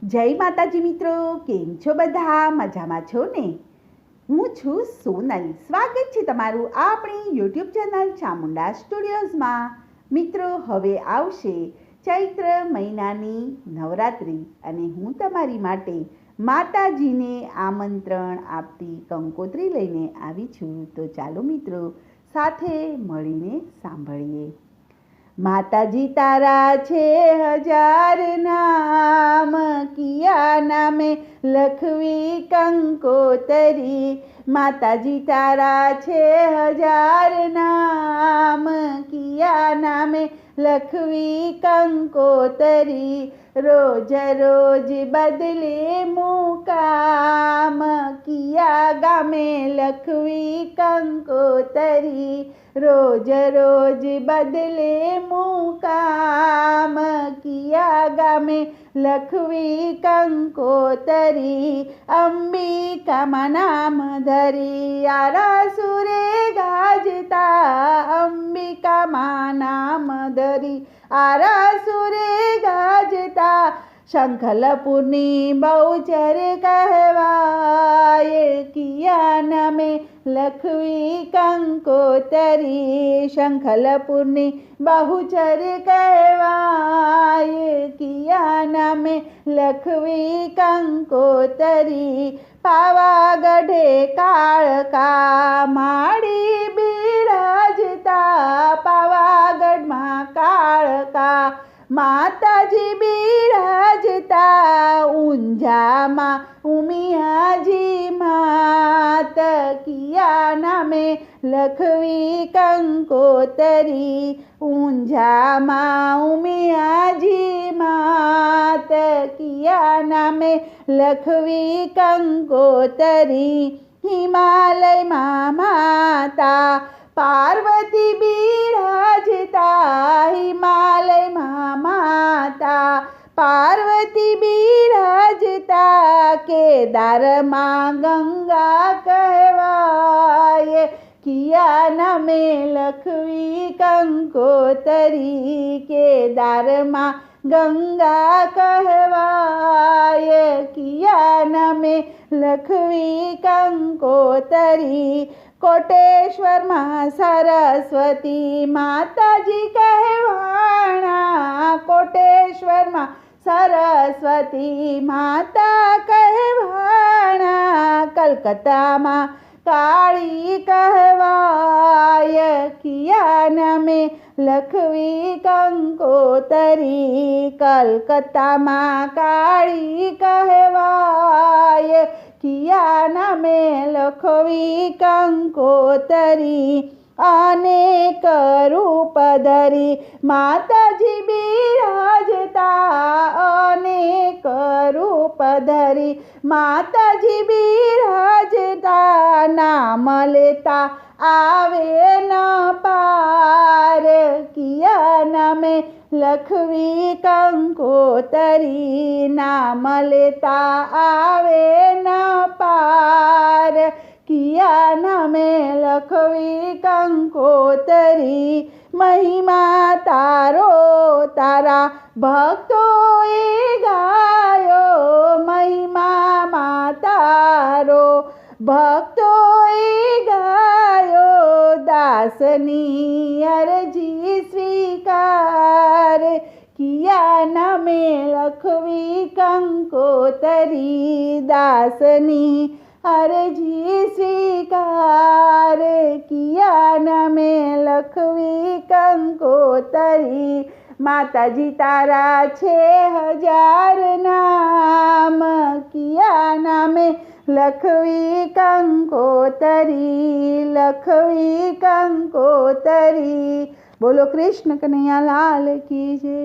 જય માતાજી મિત્રો, કેમ છો બધા? મજામાં છો ને? હું છું સોનલ. સ્વાગત છે તમારું આપણી યુટ્યુબ ચેનલ ચામુંડા સ્ટુડિયોઝમાં. મિત્રો, હવે આવશે ચૈત્ર મહિનાની નવરાત્રિ અને હું તમારી માટે માતાજીને આમંત્રણ આપતી કંકોત્રી લઈને આવી છું. તો ચાલો મિત્રો, સાથે મળીને સાંભળીએ. માતાજી તારા છે હજાર નામ, કિયા નામે લખવી કંકોતરી. માતાજી તારા છે હજાર નામ, કિયા નામે લખવી કંકોતરી. રોજ રોજ બદલે મુકામ, કિયા ગામે લખવી કંકોતરી. રોજ રોજ બદલે મુકામ, કિયા ગામે લખવી કંકોતરી. અંબિકામાં નામ ધરી આરાસુરે ગાજતા, અંબિકામાં નામ ધરી આરાસુરે ગાજતા. શંખલપુરની બહુચર કહેવાય, કિયા નામે લખવી કંકોતરી. શંખલપુરની બહુચર કહેવાય, કિયા નામે લખવી કંકોતરી. પાવાગઢે કાળકા માડી બિરાજતા, પાવાગઢમાં કાળકા માતાજી બિરાજતા. ઊંઝામાં ઉમિયાજી માત, કિયા નામે લખવી કંકોતરી. ઊંઝામાં ઉમિયાજી માત, કિયા નામે લખવી કંકોતરી. હિમાલયમાં માતા પાર્વતી બિરાજતા, હિમાલયમાં માતા પાર્વતી બિરાજતા. કેદારમાં ગંગા કહેવાય, કિયા નામે લખવી કંકોતરી. કેદારમાં ગંગા કહેવાય, કિયા નામે લખવી કંકોતરી. કોટેશ્વરમાં સરસ્વતી માતાજી કહેવાણા, કોટેશ્વરમાં સરસ્વતી માતા કહેવાણા. કલકત્તામાં કાળી કહેવાય, કિયા નામે લખવી કંકોતરી. કલકત્તામાં કાળી કહેવાય, કિયા નામે લખવી કંકોતરી. અનેક રૂપ ધરી માતાજી બિરાજતા, અનેક રૂપ ધરી માતાજી બિરાજતા. નામ લેતા આવે ન પાર, કિયા નામે લખવી કંકોતરી. નામ લેતા આવે ન પાર, કિયા નામે લખવી કંકોતરી. મહિમા તારો તારા ભક્તોએ ગાયો, મહિમા તારો ભક્તોએ ગાયો. દાસની અરજી સ્વીકાર, કિયા નામે લખવી કંકોતરી. દાસની અરજી સ્વીકાર, કિયા નામે લખવી કંકોતરી. માતાજી તારા છે હજાર નામ, કિયા નામે લખવી કંકોતરી, લખવી કંકોતરી. બોલો કૃષ્ણ કનૈયા લાલ કી જય.